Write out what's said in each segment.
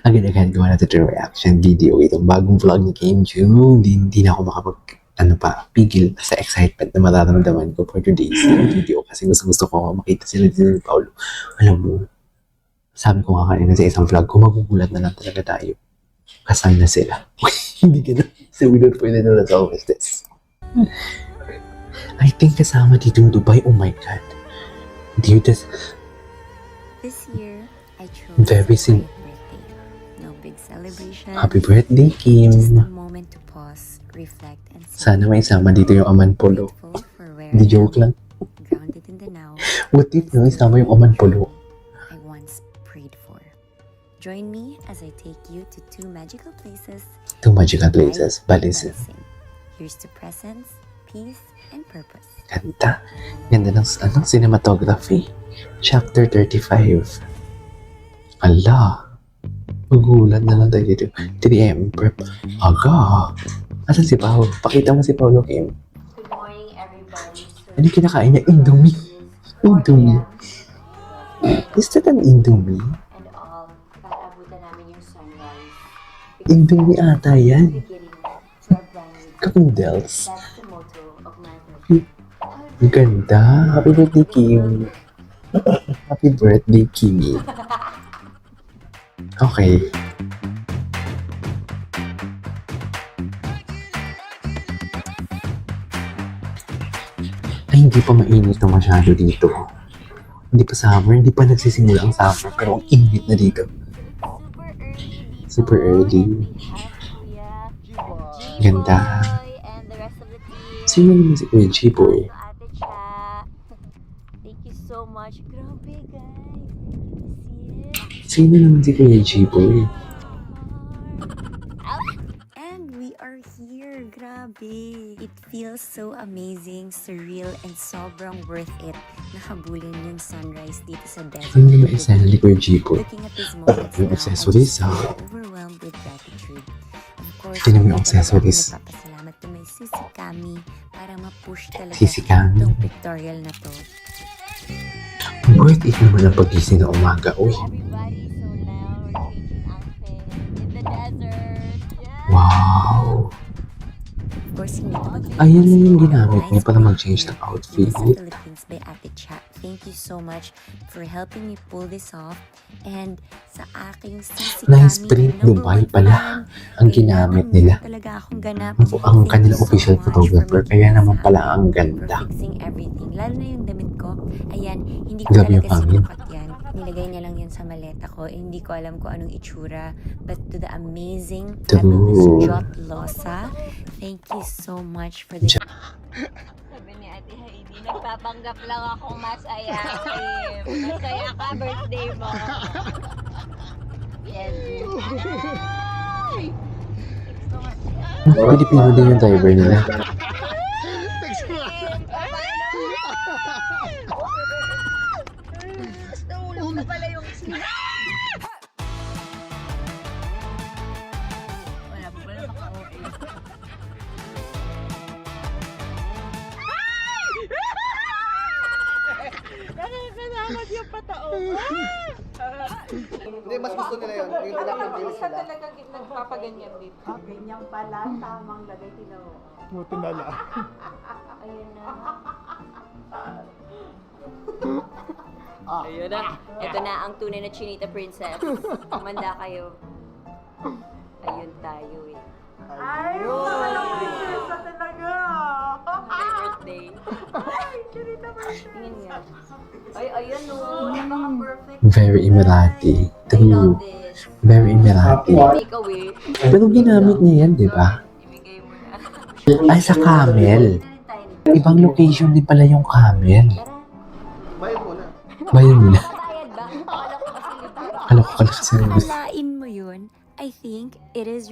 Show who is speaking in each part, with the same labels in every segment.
Speaker 1: agad-agad gawa natin yung reaction video itong bagong vlog ni Kim Jung. Hindi na ako pigil sa excitement na mararamdaman ko for today's video kasi gusto ko makita sila din ni Paolo. Alam mo, sabi ko nga kanina sa isang vlog ko, magugulat na lang talaga tayo. Kasal na sila. Hindi ganun. So we don't pwede na resolve this. I think kasama dito yung Dubai. Oh my God. Dude,
Speaker 2: This year, I chose
Speaker 1: Very
Speaker 2: a
Speaker 1: sim-
Speaker 2: quiet birthday. No big celebration.
Speaker 1: Happy birthday, Kim.
Speaker 2: Just a moment to pause, reflect, and
Speaker 1: Sana may isama dito yung Aman Polo.
Speaker 2: grateful for where
Speaker 1: Hindi
Speaker 2: I
Speaker 1: joke
Speaker 2: am,
Speaker 1: lang.
Speaker 2: grounded in the now,
Speaker 1: What if no isama yung Aman Polo?
Speaker 2: I once prayed for. Join me as I take you to two magical places.
Speaker 1: Two magical places. Balis.
Speaker 2: Balising. Here's to presence, peace, and purpose.
Speaker 1: Ganda. Ganda ng cinematography. Chapter 35. Ala. Magulat na lang tayo dito. 3am prep. Aga. Asan si Paolo? Pakita mo si Paolo, Kim.
Speaker 3: Good morning, everybody. So,
Speaker 1: Ano yung kinakain niya? Indomie. Indomie. Is that an Indomie?
Speaker 3: and all, paabutan namin yung sunrise.
Speaker 1: Indomie ata yan.
Speaker 3: Beginning to a brand new day.
Speaker 1: Kakundels.
Speaker 3: That's the motto of my birthday.
Speaker 1: Ganda. Happy birthday, Kim. Happy birthday, Kimi. Okay. Ay, hindi pa mainit na masyado dito. Hindi pa summer, hindi pa nagsisimula ang summer, pero ang init na dito. Super early. Ganda.
Speaker 3: And the rest of the team.
Speaker 1: Sino naman si Kuya G-Boy?
Speaker 3: Ate Cha. Thank you so much. Grabe, guys.
Speaker 1: Sino naman si Kuya G-Boy?
Speaker 2: And we are here, grabe. It feels so amazing, surreal, and sobrang worth it. Nakabulin yung sunrise dito sa desert.
Speaker 1: Ano naman isa ni Kuya G-Boy?
Speaker 2: Looking at these moments
Speaker 1: Yung
Speaker 2: now,
Speaker 1: accessories,
Speaker 2: I'm
Speaker 1: ha?
Speaker 2: so overwhelmed with gratitude. Of course,
Speaker 1: Tingnan mo yung
Speaker 2: talaga
Speaker 1: accessories.
Speaker 2: ako nagpapasalamat to may Sisi Kami para ma-push talaga
Speaker 1: Sisi Kami.
Speaker 2: itong pictorial na to.
Speaker 1: Worth it naman ang pagising na umaga. Uy,
Speaker 3: Everybody, so now we're changing outfit in the desert. Yeah.
Speaker 1: wow.
Speaker 2: Of course, hindi ito mag-
Speaker 1: Ayan na yung ginamit niya para mag-change ng outfit.
Speaker 2: Sa Philippines by Ate Cha. Thank you so much for helping me pull this off. And sa aking Sisi
Speaker 1: Nice
Speaker 2: Kami,
Speaker 1: print,
Speaker 2: number
Speaker 1: Dubai
Speaker 2: one
Speaker 1: pala
Speaker 2: fan.
Speaker 1: ang
Speaker 2: Kailangan
Speaker 1: ginamit
Speaker 2: mo
Speaker 1: nila.
Speaker 2: talaga akong ganap.
Speaker 1: Ang
Speaker 2: Thank
Speaker 1: kanilang
Speaker 2: you so
Speaker 1: official
Speaker 2: much
Speaker 1: photographer,
Speaker 2: for
Speaker 1: kaya
Speaker 2: making
Speaker 1: naman
Speaker 2: this
Speaker 1: pala
Speaker 2: happen,
Speaker 1: ang ganda.
Speaker 2: for fixing everything. Lalo na yung damit ko. Ayan, hindi ko
Speaker 1: Grabe yung
Speaker 2: talaga
Speaker 1: hangin.
Speaker 2: sinukat yan. Nilagay niya lang yan sa maleta ko. Hindi ko alam kung anong itsura. But to the amazing, fabulous
Speaker 1: True.
Speaker 2: Jot Losa, thank you so much for the
Speaker 3: Sabi ni Ate Heidi, nagpapanggap lang akong masaya. Masaya ka, birthday mo. Yes.
Speaker 1: Pilipino din yung driver nila.
Speaker 3: Nahulog na pala yung wala pa pala maka-OA. Nakakalamat yung pataong.
Speaker 4: Hindi, mas gusto nila yun. Yung pinapagpili sila.
Speaker 3: Talagang nagpapaganyan dito.
Speaker 5: Ganyan pala, tamang lagay tinaw.
Speaker 4: Buti na lang.
Speaker 3: Ayun na.
Speaker 5: Ayun
Speaker 3: na. Ito na ang tunay na Chinita Princess. Kumanda kayo. Ayun tayo eh.
Speaker 5: Ay, walang prinsesa talaga.
Speaker 3: Happy birthday.
Speaker 5: Ay, Chinita princess.
Speaker 3: Tingin nga. Ay, ayun o. Napaka-perfect.
Speaker 1: Very Emirati.
Speaker 3: I love
Speaker 1: True.
Speaker 3: this.
Speaker 1: Very Emirati.
Speaker 3: Make a wish.
Speaker 1: Pero ginamit niya yan, di ba?
Speaker 3: Ibigay mo na.
Speaker 1: Ay, sa camel. Ibang location din pala yung camel.
Speaker 4: Bayad muna.
Speaker 1: Bayan mo na.
Speaker 3: Bayad ba? Akala ko kasi libre.
Speaker 1: Alam ko pala kasi
Speaker 2: Akalain mo yun, I think it is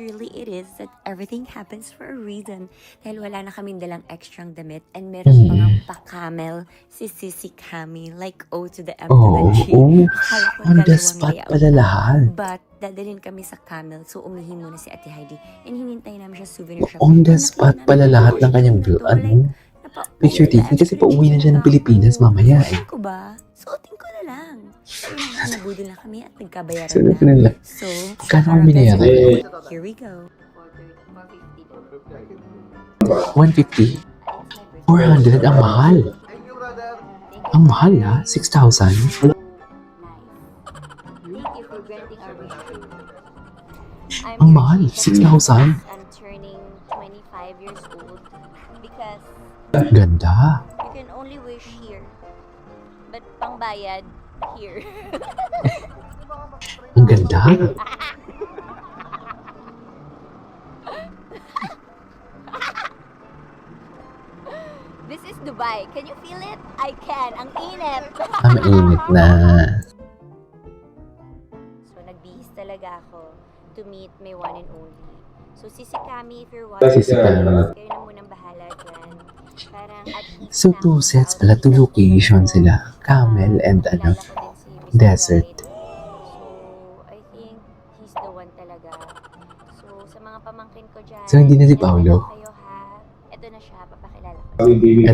Speaker 2: that everything happens for a reason. Dahil wala na kaming dalang extrang damit and meron pa nga pa-camel si Sisi Kami, like O to the M to the
Speaker 1: Oh,
Speaker 2: G.
Speaker 1: oh.
Speaker 2: Akala ko
Speaker 1: On the
Speaker 2: dalawang
Speaker 1: spot
Speaker 2: layout
Speaker 1: pala
Speaker 2: lang.
Speaker 1: lahat.
Speaker 2: But, dadalhin kami sa camel, so umihin muna si Ate Heidi. And hinintay namin siya sa souvenir shop.
Speaker 1: On the
Speaker 2: And
Speaker 1: spot
Speaker 2: nakita
Speaker 1: pala
Speaker 2: namin
Speaker 1: lahat
Speaker 2: yung
Speaker 1: ng kanyang
Speaker 2: picture na to,
Speaker 1: ano,
Speaker 2: napa-uwi
Speaker 1: picture
Speaker 2: na
Speaker 1: taking kasi
Speaker 2: extra
Speaker 1: pauwi na siya ng
Speaker 2: cheap
Speaker 1: Pilipinas
Speaker 2: ako.
Speaker 1: mamaya eh.
Speaker 2: Suotin ko ba? Suotin ko na lang. Ayun na. nabudol na kami at nagkabayaran
Speaker 1: Sabi ko
Speaker 2: na.
Speaker 1: nila,
Speaker 2: So,
Speaker 1: Kano
Speaker 2: para
Speaker 1: ang binayaran?
Speaker 2: guys, here we go.
Speaker 1: 150? 400? Ang mahal.
Speaker 4: Thank you, brother.
Speaker 1: Ang mahal ha? 6,000?
Speaker 2: Thank you for granting our wish. I'm
Speaker 1: Ang
Speaker 2: your
Speaker 1: mahal,
Speaker 2: tita
Speaker 1: 6,000?
Speaker 2: I'm turning 25 years old because
Speaker 1: Ganda.
Speaker 2: you can only wish here. But pangbayad, here.
Speaker 1: Ang ganda.
Speaker 2: This is Dubai. Can you feel it? I can. Ang init.
Speaker 1: Ang init na.
Speaker 2: So, nagbihis talaga ako to meet my one and only. So, Sisi Kami, if you're watching,
Speaker 1: Sisi Kami.
Speaker 2: kayo na munang bahala dyan. Parang at least
Speaker 1: So,
Speaker 2: na
Speaker 1: 2 sets pala, 2 location sila. Camel and
Speaker 2: kilala
Speaker 1: ano,
Speaker 2: ko din si Mr.
Speaker 1: desert.
Speaker 2: White. So, I think he's the one talaga. So, sa mga pamangkin ko dyan,
Speaker 1: So, hindi na si
Speaker 2: ingat
Speaker 1: Paolo?
Speaker 2: lang kayo, ha? Ito na siya, papakilala ko.
Speaker 1: Ito.
Speaker 2: Hindi po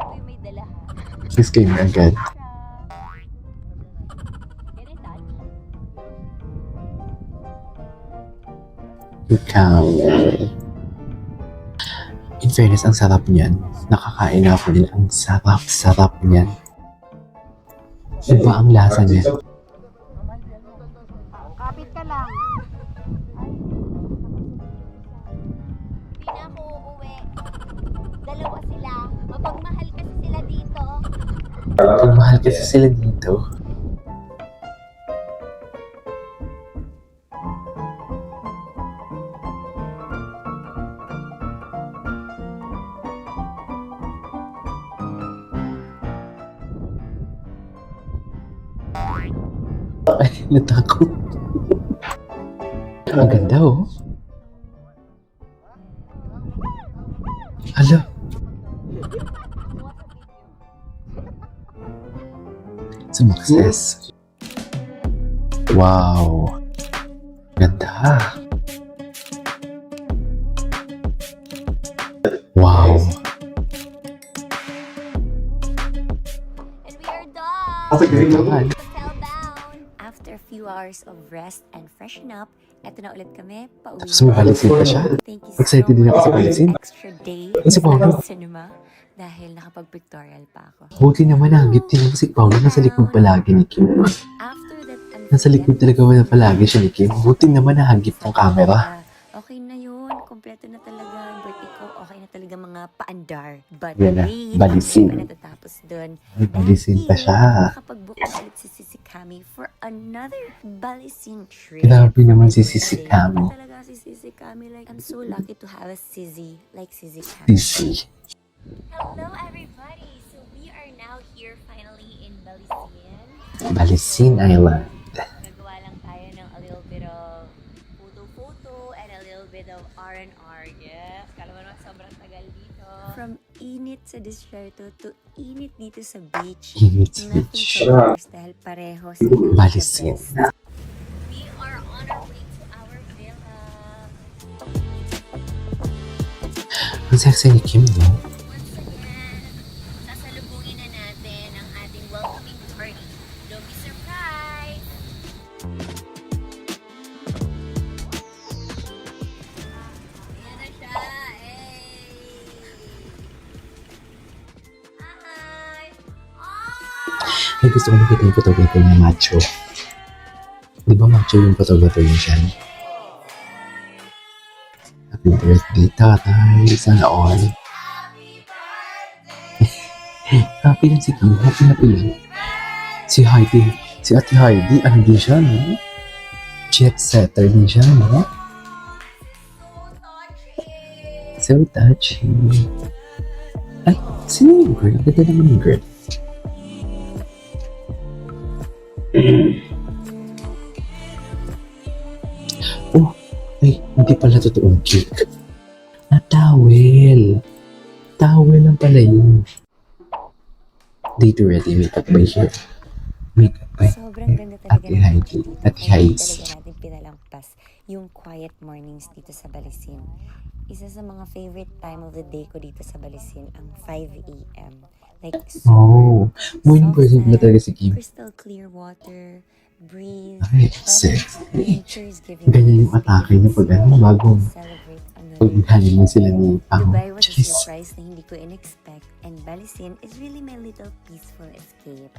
Speaker 2: yung may dala, ha?
Speaker 1: Disclaimer agad.
Speaker 2: Can I touch?
Speaker 1: Camel. In fairness, ang sarap niyan. Nakakain ako din. Ang sarap-sarap niyan. Iba ang lasa niya.
Speaker 5: Kapit ka lang.
Speaker 2: Hindi na ako uuwi. Dalawa sila. Mapagmahal kasi sila dito.
Speaker 1: Ang mahal kasi sila dito. Ay, natakot. Ang ganda oh. Hala. Sumakses. Wow. Ganda. Wow.
Speaker 2: And we are done.
Speaker 1: Ganda.
Speaker 2: Hotel-bound. After a few hours of rest and freshen up, eto na ulit kami. Pauwi.
Speaker 1: Tapos mabalisin pa siya.
Speaker 2: Thank you
Speaker 1: Excited din ako sa balisin.
Speaker 2: Extra day
Speaker 1: Si Paolo.
Speaker 2: sa cinema dahil nakapag-pictorial pa ako.
Speaker 1: Buti naman nahagip din ako si Paolo. Nasa likod palagi ni Kim.
Speaker 2: After that
Speaker 1: Nasa likod talaga wala palagi siya ni Kim. Buti naman nahagip ng camera.
Speaker 2: Okay na yun. Kompleto na talaga ang birthday ko. Okay na talaga mga paandar. But
Speaker 1: Yan na,
Speaker 2: wait,
Speaker 1: balisin.
Speaker 2: hindi pa natatapos dun.
Speaker 1: May balisin pa siya.
Speaker 2: Nakapag-book na ulit si Sisi Kami for another balisin trip.
Speaker 1: Grabe naman si Sisi Kami.
Speaker 2: Iba talaga si Sisi Kami. Like, I'm so lucky to have a Sisi like Sisi Kami.
Speaker 1: Busy.
Speaker 2: Hello everybody! So we are now here finally in Balisin.
Speaker 1: Balisin Island.
Speaker 2: Gagawa lang tayo ng a little bit of photo and a little bit of R&R. Yes! Kala mo naman sobrang tagal dito. From init sa desierto to init dito sa beach.
Speaker 1: Init sa
Speaker 2: Nothing
Speaker 1: beach.
Speaker 2: compares dahil pareho sila
Speaker 1: Balisin.
Speaker 2: the best. We are on our way to our villa.
Speaker 1: Ang sexy ni Kim, no?
Speaker 2: Once again, sasalubungin na natin ang ating welcoming party. Don't be surprised! Ayan na siya! Hey! Hi! Oh!
Speaker 1: Ay, gusto ko makita yung photographer ng macho. Di ba macho yung photographer niya siya? Happy birthday, tatay. Sana all. Happy lang si Kim. Happy lang. Si Heidi. Si Ate Heidi, ano din siya, no? Jet setter din siya, no? So touchy. Ay, sino yung girl? Ang ganda naman yung girl. Oh, ay, hindi pala totoong cake. Towel. Towel lang pala yun. Date ready makeup by here. Makeup by
Speaker 2: Sobrang ganda talaga
Speaker 1: Ate Heidi. Ate Heidi.
Speaker 2: Talaga natin pinalampas yung quiet mornings dito sa Balisin. Isa sa mga favorite time of the day ko dito sa Balisin, ang 5 a.m. Like,
Speaker 1: Oh, morning
Speaker 2: soft
Speaker 1: person na
Speaker 2: night,
Speaker 1: talaga si Kim.
Speaker 2: crystal clear water, breeze,
Speaker 1: Ay,
Speaker 2: parang
Speaker 1: sexy.
Speaker 2: nature is giving
Speaker 1: Ganyan yung
Speaker 2: us
Speaker 1: atake niya pag ano, bagong
Speaker 2: celebrate another
Speaker 1: pag honeymoon sila ni Pang.
Speaker 2: Dubai was a
Speaker 1: Jeez.
Speaker 2: surprise na hindi ko in-expect, and Balisin is really my little peaceful escape.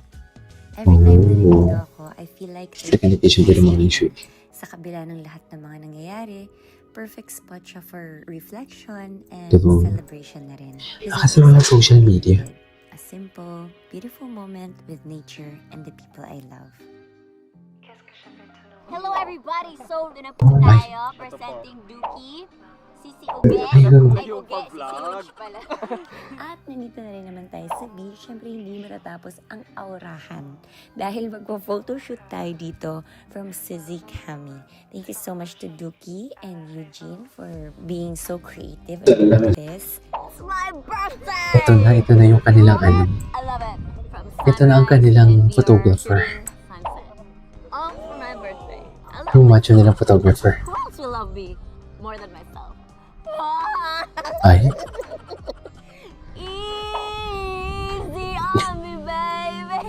Speaker 2: Every time na nandito ako, I feel like
Speaker 1: Second edition din naman yung shoot.
Speaker 2: sa kabila ng lahat ng mga nangyayari, perfect spot siya for reflection and
Speaker 1: Totoo.
Speaker 2: celebration na rin.
Speaker 1: Kasi walang social media.
Speaker 2: A simple, beautiful moment with nature and the people I love.
Speaker 3: Hello everybody! So, doon na po tayo presenting Dookie. Sisi Uge.
Speaker 1: Ayun.
Speaker 3: Ay, Uge. Sisi Uge pala.
Speaker 2: At nandito na rin naman tayo sa beach. Siyempre, hindi matatapos ang aurahan. Dahil magpo-photoshoot tayo dito from Sisi Kami. Thank you so much to Dookie and Eugene for being so creative about this.
Speaker 3: It's my birthday!
Speaker 1: Ito na yung kanilang ano.
Speaker 3: I love it. From
Speaker 1: Ito na ang kanilang photographer.
Speaker 3: Sunset. Oh, for my birthday. I love
Speaker 1: Yung
Speaker 3: it.
Speaker 1: macho nilang photographer.
Speaker 3: Who else will love me more than myself?
Speaker 1: Ay,
Speaker 3: Easy on me, baby!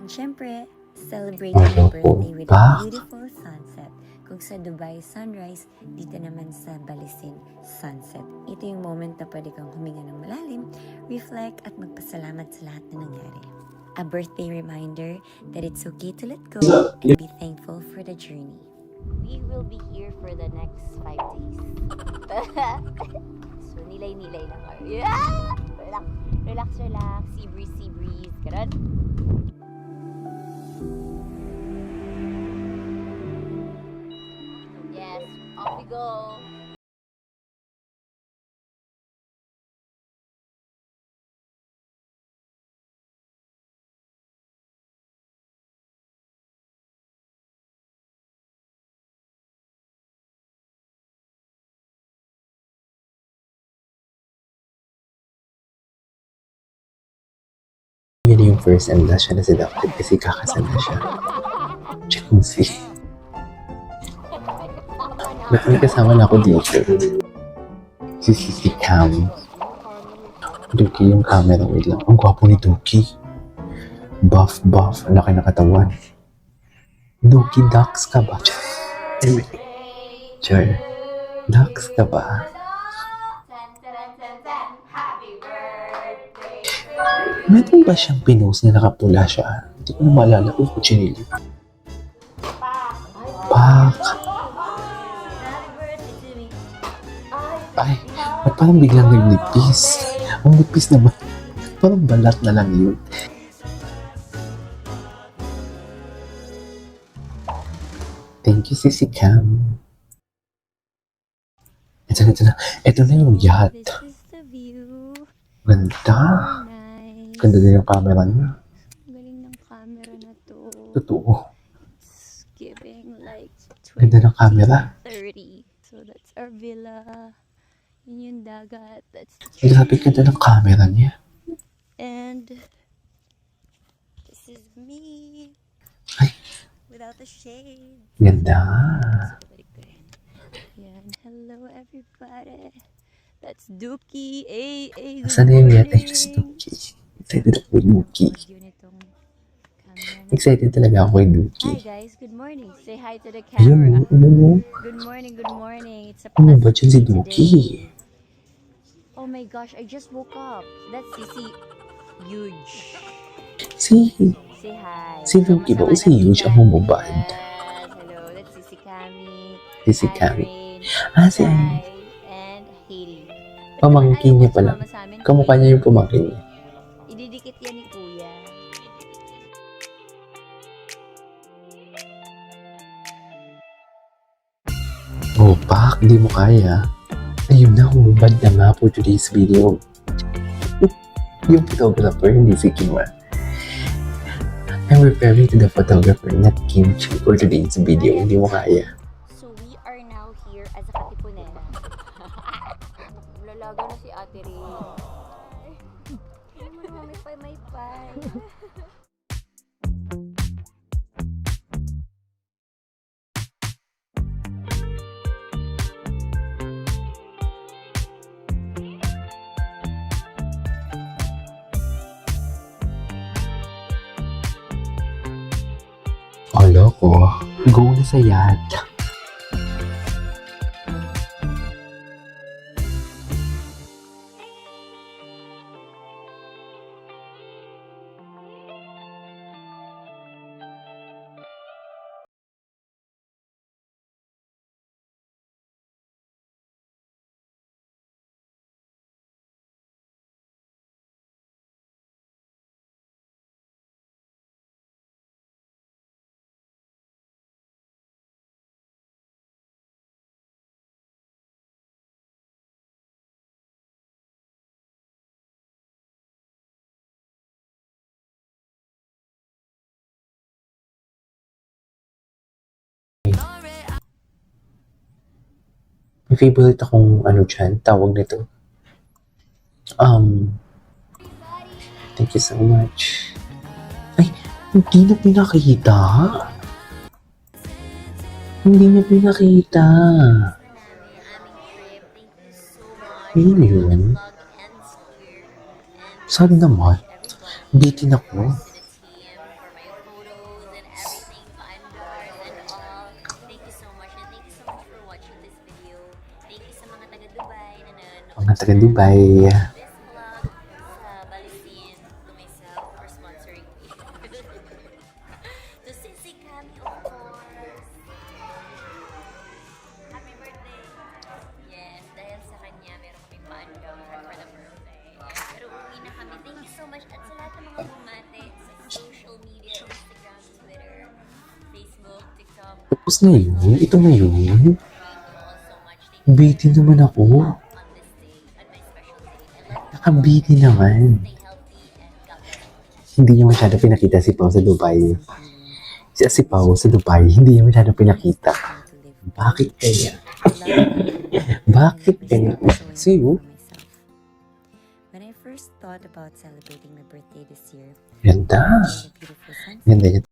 Speaker 2: And syempre, celebrating my birthday with a beautiful sunset. Kung sa Dubai sunrise, dito naman sa Balisin sunset. Ito yung moment na pwede kang huminga ng malalim, reflect at magpasalamat sa lahat na nangyari. A birthday reminder that it's okay to let go and be thankful for the journey.
Speaker 3: We will be here for the next 5 days. So, nilay-nilay lang kayo. Yeah! Relax, relax, relax. Sea breeze, sea breeze. Ganun. Yes, off we go.
Speaker 1: yun yung first and last siya na seductive kasi kakasal na siya. Jacuzzi. Ba't may kasama na ako dito? Si Cam. Duki yung camera. Wait lang. Ang gwapo ni Duki. Buff. Ang laki na katawan. Duki, ducks ka ba? Sure. Ducks ka ba? Meron ba siyang pinost na nakapula siya? Hindi ko na maalala kung chinili. Pak! Ay, ba't parang biglang nagnipis? Ang nipis naman. Parang balat na lang yun. Thank you, Sisi Cam. Ito na. Ito na yung yacht.
Speaker 2: This is the view.
Speaker 1: Ganda.
Speaker 2: Nice.
Speaker 1: Ganda din yung camera niya.
Speaker 2: Galing ng camera na to.
Speaker 1: Totoo.
Speaker 2: It's giving like
Speaker 1: Ganda ng camera.
Speaker 2: 30. So that's our villa. Yun yung dagat. That's
Speaker 1: Ay, grabe ganda ng camera niya.
Speaker 2: And this is me.
Speaker 1: Ay.
Speaker 2: Without a shade.
Speaker 1: Ganda.
Speaker 2: Yan. Hello everybody. That's Dookie. Hey, good
Speaker 1: Saan na yung yacht? Ay,
Speaker 2: morning.
Speaker 1: si Duki. Excited ako kay Duki.
Speaker 2: Yun itong camera na.
Speaker 1: Excited talaga ako kay Duki.
Speaker 2: Hi guys, good morning. Say hi to the
Speaker 1: Ayun,
Speaker 2: camera. Good morning. It's a
Speaker 1: Ano ba dyan si
Speaker 2: pleasant day
Speaker 1: Duki?
Speaker 2: today. Oh my gosh, I just woke up. That's Sisi Huge.
Speaker 1: Si
Speaker 2: Say hi.
Speaker 1: Si Duki ba?
Speaker 2: Sama-sama
Speaker 1: Si Huge ang
Speaker 2: natin.
Speaker 1: humubad.
Speaker 2: Yes, hello, that's Sisi Kami.
Speaker 1: Si Cam.
Speaker 2: Irene,
Speaker 1: Si
Speaker 2: Sai, and Hailey.
Speaker 1: Pamangkin niya pala.
Speaker 2: Sumama sa amin,
Speaker 1: Kamukha niya yung pamangkin niya.
Speaker 2: Ididikit yan ni Kuya.
Speaker 1: Oh, Pak, di mo kaya. Ayun na, humubad na nga for today's video. Yung photographer, hindi si Kim. I'm referring to the photographer, not Kim Chu, for today's video. Hindi mo kaya.
Speaker 3: So, we are now here as a katipunera. Lalaga na si Ate Rin. May pay.
Speaker 1: loko. Go na sa yacht. May favorite akong dyan, tawag nito. Thank you so much. Ay, hindi na pinakita. Hindi na pinakita. Yun yun. Saan naman? Bitin ako. Mga taga Dubai.
Speaker 3: To Sissy Kami, of course. Happy birthday! Yes, dahil sa kanya, meron kami bundle for the birthday. Pero uwi na kami. Thank you so much. At sa lahat ng mga bumate sa social media, Instagram, Twitter, Facebook, TikTok.
Speaker 1: Tapos na yun? Ito na yun?
Speaker 3: Thank you all so much. Thank you
Speaker 1: Bitin naman ako.
Speaker 3: on this day, on my special day. I love you.
Speaker 1: Nakabitin naman.
Speaker 3: Stay healthy and God bless.
Speaker 1: Hindi niya masyado pinakita si Pao sa Dubai. Si Pao sa Dubai, hindi niya masyado pinakita. Bakit kaya? Bakit kaya? See you?
Speaker 2: When I first thought about celebrating my birthday this year,
Speaker 1: Ganda.
Speaker 2: the beautiful sunset,
Speaker 1: Ganda niya.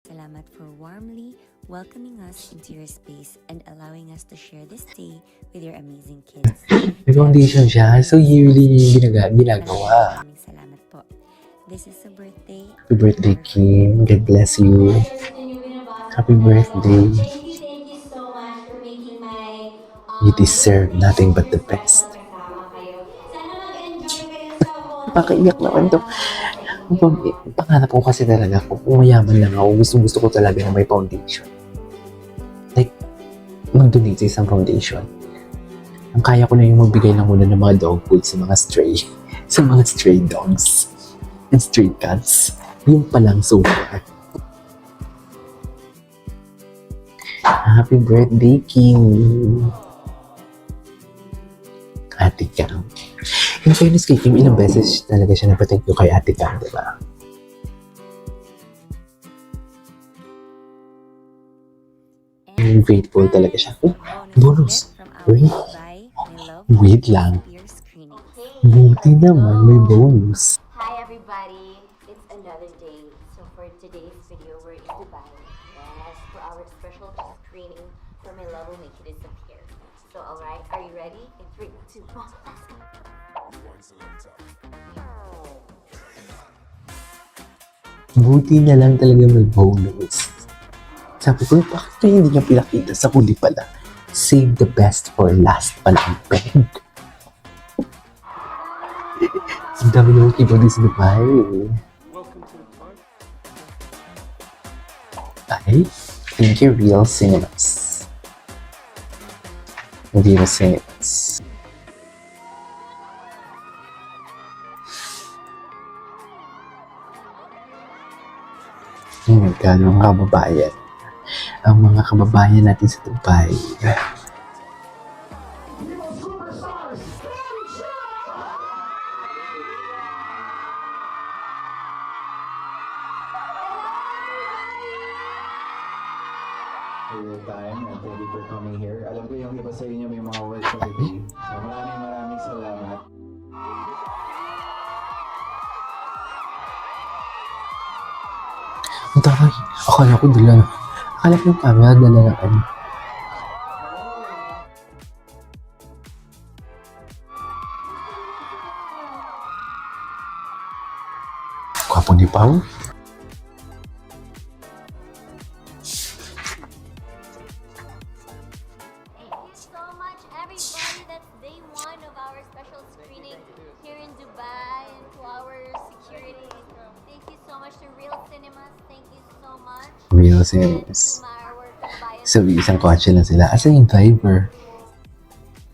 Speaker 2: salamat for warmly welcoming us into your space and allowing us to share this day with your amazing kids.
Speaker 1: May foundation siya. So, yearly niya yung ginagawa.
Speaker 2: Maraming salamat po. This is a birthday.
Speaker 1: Happy birthday, Kim. God bless you. Happy birthday.
Speaker 3: Thank you so much for making my
Speaker 1: You deserve nothing but the best.
Speaker 3: kasama kayo. Sana mag-enjoy kayo sa home.
Speaker 1: Pakaiyak naman to. Pangarap ko kasi talaga kung mayaman lang ako, gusto ko talaga na may foundation. Like, mag-donate sa isang foundation. Ang kaya ko na yung magbigay lang muna ng mga dog food sa mga stray, sa mga stray dogs and stray cats. Yung palang so far. Happy birthday, Kim! Ate Cam. In fairness kay Kim, ilang beses talaga siya nagpa-thank you kay Ate Cam, di ba?
Speaker 2: And
Speaker 1: Grateful talaga siya. Oh,
Speaker 2: bonus
Speaker 1: bonus.
Speaker 2: clip from our
Speaker 1: Uy.
Speaker 2: Dubai My Love
Speaker 1: Wait lang.
Speaker 2: Beer screenings.
Speaker 1: Buti naman, may bonus.
Speaker 3: Hi everybody, it's another day. So for today's video, we're in Dubai. Yes, for our special screening for My Love Will Make You Disappear. So alright, are you ready? In 3, 2, 1, let's go.
Speaker 1: Buti na lang talaga may bonus. Sabi ko, bakit kaya hindi niya pinakita sa huli pala? Save the best for last pala ang peg. Ang dami naman kibo din sa Dubai. Ay, thank you, Real Cinemas. Real Cinemas. Oh my God, mga kababayan. Ang mga kababayan natin sa Dubai.
Speaker 6: you for coming here. Alam ko yung iba sa inyo may mga work sa today. So maraming salamat.
Speaker 1: Ang taray. Akala ko dala na. Akala ko yung camera dala na ano. Gwapo ni Pao.
Speaker 3: Thank you so much, everybody. That's day one of our special screening here in Dubai, and to our security. Thank you so much to Real Cinemas. Thank you so much.
Speaker 1: Real
Speaker 3: And
Speaker 1: Cinemas.
Speaker 3: to our kabayan.
Speaker 1: So, isang kotse lang sila. Asa yung driver?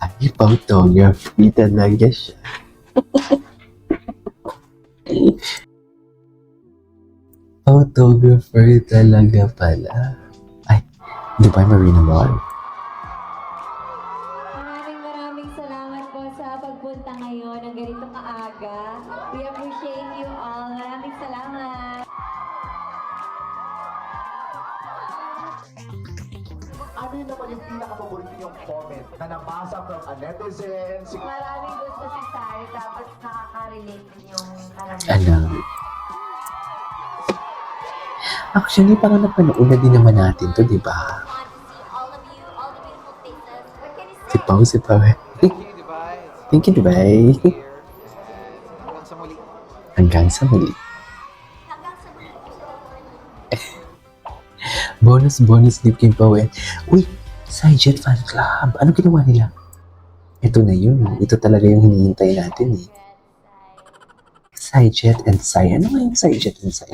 Speaker 1: Ay, photography talaga siya. Photographer talaga pala. Ay, Dubai Marina Mall.
Speaker 7: Maraming salamat po sa pagpunta ngayon ng ganito kaaga. We appreciate you all. Maraming salamat.
Speaker 8: Ano yun naman yung pinaka-paborito yung comment na nabasa from a netizen?
Speaker 7: Maraming gusto si Sari, tapos nakaka-relate din yung
Speaker 1: Ano? Actually, parang napanood na din naman natin to, di ba?
Speaker 3: Want to see all of you, all the beautiful faces. What can you
Speaker 1: Si
Speaker 3: say?
Speaker 1: Pao, si Pao.
Speaker 6: Thank you, Dubai.
Speaker 1: Thank you, Dubai.
Speaker 6: Here. And hanggang sa muli.
Speaker 1: Hanggang sa muli.
Speaker 3: Hanggang sa muli.
Speaker 1: Bonus clip kay Pao eh. Uy, Sidejet Fan Club. Ano ginawa nila? Ito na yun. Ito talaga yung hinihintay natin eh. Sidejet and Sai. Ano nga yung Sidejet and Sai?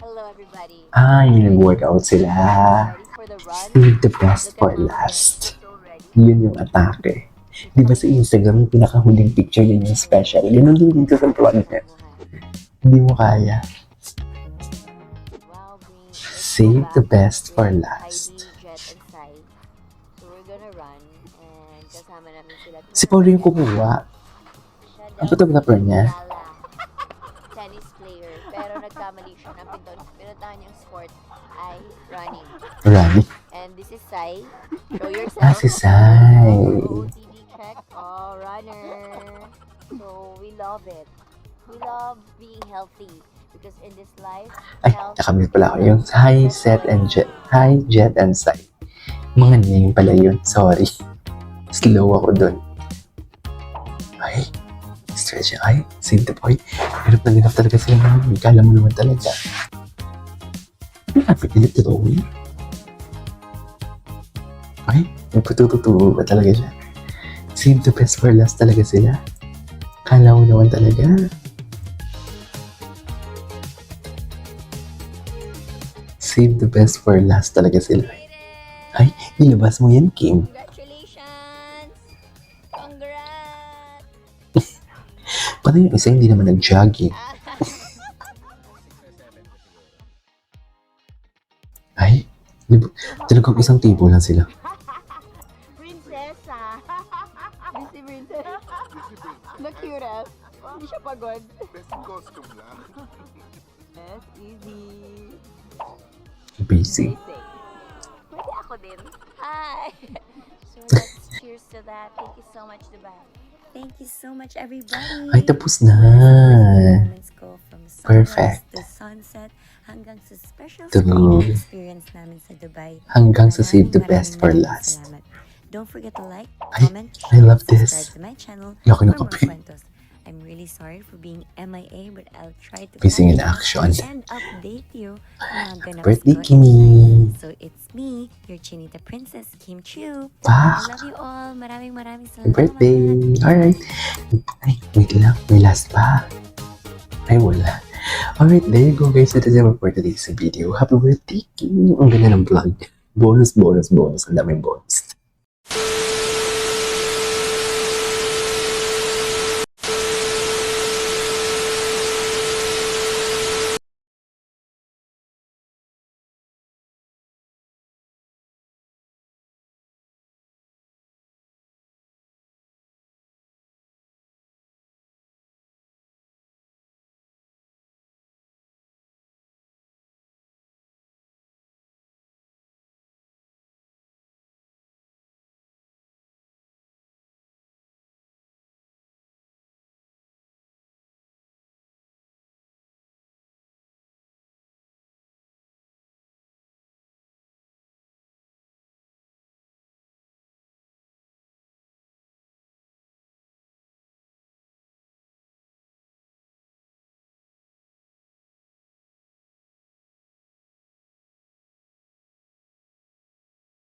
Speaker 3: Hello, everybody.
Speaker 1: Ah, yung nag-workout sila.
Speaker 3: Ready for the run?
Speaker 1: Save the best for last.
Speaker 3: So ready.
Speaker 1: Yun yung atake. Di ba sa Instagram, yung pinakahuling picture yun yung special. Ganun din dito sa vlog niya. Hindi mo kaya.
Speaker 3: Wow, Green.
Speaker 1: Save the best for last.
Speaker 3: Heidi, Jet, and Sai. So we're gonna run and kasama namin sila.
Speaker 1: Si Paulo yung kumuha. Ang photographer niya.
Speaker 3: Lala, tennis player. Pero nagkamali siya ng pinuntahan niyang sport ay running.
Speaker 1: Rani.
Speaker 3: And this is Sai. Show yourself.
Speaker 1: Ah, si Sai.
Speaker 3: OOTD check. Oh, runner. So we love it. We love being healthy because in this life,
Speaker 1: Ay,
Speaker 3: health
Speaker 1: nakamit pala ako. Yung Hi, Set and Jet. Hi, Jet and Sai. Mga name pala yun. Sorry. Slow ako dun. Ay, stretch. Ay, save the boy. Hirap na hirap talaga sila naman. Kala mo naman talaga. Napipilit ito. Ay, nagpatututuro ba talaga siya? Save the best for last talaga sila. Kala mo naman talaga. Save the best for last talaga sila. Ay, ilabas mo yan, Kim.
Speaker 3: congratulations! Congrats!
Speaker 1: Paano yung isa hindi naman nag-jogging? Ay, talagang isang table lang sila.
Speaker 3: Prinsesa! Busy princess. The cutest. Hindi siya pagod.
Speaker 4: Best costume lang.
Speaker 3: Yes, easy.
Speaker 1: Busy.
Speaker 3: Pwede ako din. Hi! So let's cheers to that. Thank you so much, Dubai.
Speaker 2: Thank you so much, everybody.
Speaker 1: Ay, tapos na.
Speaker 2: Moments ko from sunrise
Speaker 1: Perfect.
Speaker 2: to sunset hanggang sa special
Speaker 1: True.
Speaker 2: screening experience namin sa Dubai.
Speaker 1: Hanggang sa save the
Speaker 2: Maraming
Speaker 1: best for
Speaker 2: maraming
Speaker 1: last.
Speaker 2: salamat. Don't forget to like,
Speaker 1: Ay,
Speaker 2: comment,
Speaker 1: I
Speaker 2: share,
Speaker 1: love
Speaker 2: and subscribe
Speaker 1: this.
Speaker 2: to my channel
Speaker 1: Laki
Speaker 2: for
Speaker 1: ng
Speaker 2: more
Speaker 1: kape.
Speaker 2: kwentos. I'm really sorry for being MIA, but I'll try to
Speaker 1: Missing in
Speaker 2: catch up
Speaker 1: action.
Speaker 2: and update you on mga ganap
Speaker 1: Birthday,
Speaker 2: ko in
Speaker 1: Kimi.
Speaker 2: Dubai. So it's me, your Chinita Princess, Kim Chu. I
Speaker 1: Pak!
Speaker 2: love you all. Maraming salamat.
Speaker 1: Happy birthday! Alright. Ay, wait lang. May last pa. Ay, wala. Alright, there you go guys. Ito na for today's video. Happy birthday, Kim! Ang ganda ng vlog. Bonus. Ang daming bonus.